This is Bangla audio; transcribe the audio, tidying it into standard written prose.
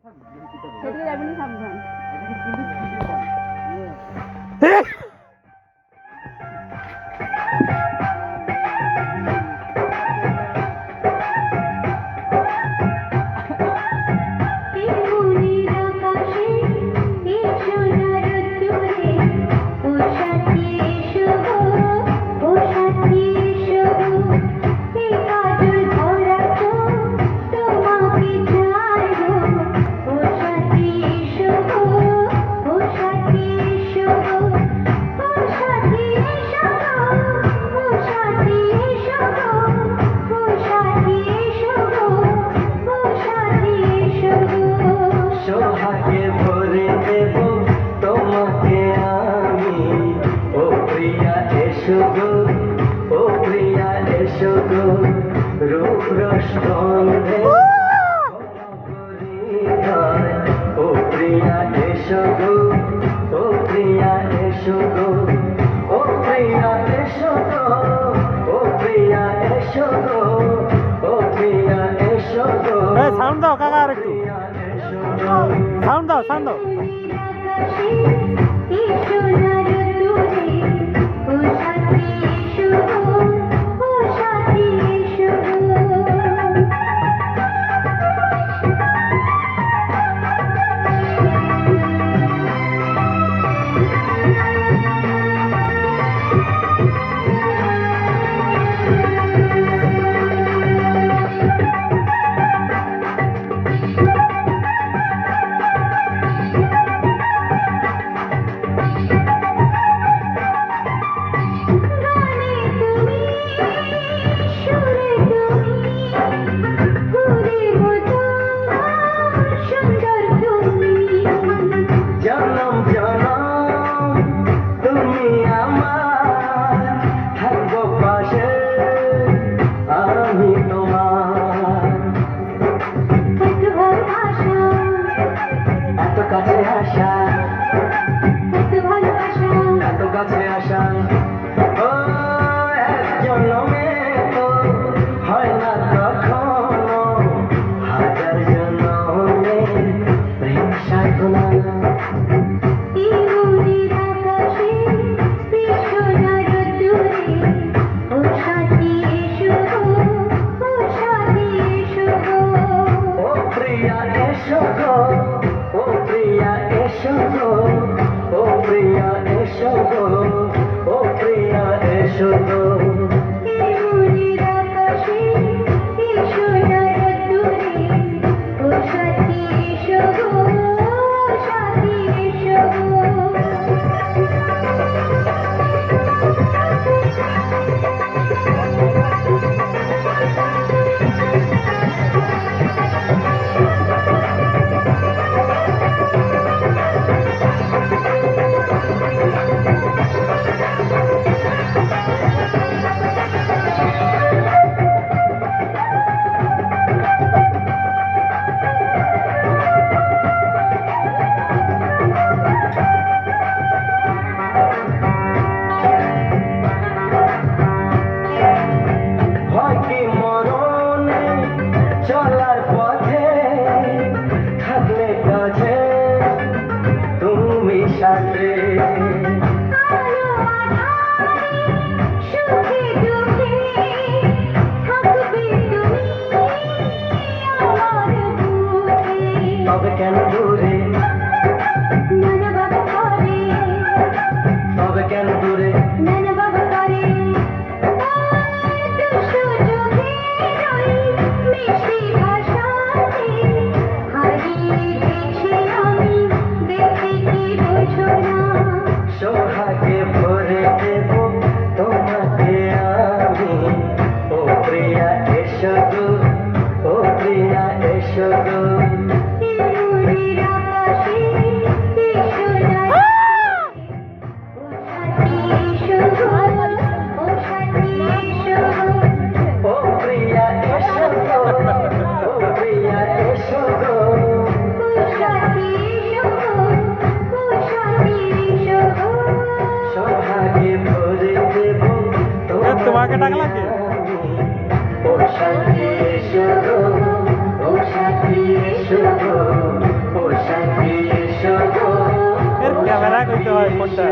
সেদিকে যাবি না, সাবধান। সোহাগে ভরে দেব তোমাকে আমি, ও প্রিয়া এসো গো, ও প্রিয়া এসো গো, রূপ রস গন্ধে ও প্রিয়া এসো গো, ও প্রিয়া এসো গো, ও প্রিয়া এসো গো, ও প্রিয়া এসো গো, ও প্রিয়া এসো গো। সাউন্ড দাও কাকা, আর একটু সাউন্ড দাও, সাউন্ড দাও। জনম জনম তুমি আমার, থাকবো পাশে আমি তোমার। এত কাছে আসা, এত কাছে আসা, ও এক জন্মে তো হয় না কখনো, হাজার জন্মে প্রেম সাধনা। ও প্রিয়া এসো গো, ও প্রিয়া এসো গো, ও প্রিয়া এসো গো, ও প্রিয়া এসো গো। চলার পথে থাকলে কাছে তুমি সাথে, তবে কেন দূরে, তবে কেন দূরে, সোহাগে ভরে দেব তোমাকে আমি, ও প্রিয়া এসো গো, ও প্রিয়া এসো গো। ও প্রিয়া এসো গো, ও প্রিয়া এসো গো। সোহাগে ভরে দেব তোমাকে ডাকলাম কি? ও সাথী এসো গো, ও সাথী এসো গো। ফোনটা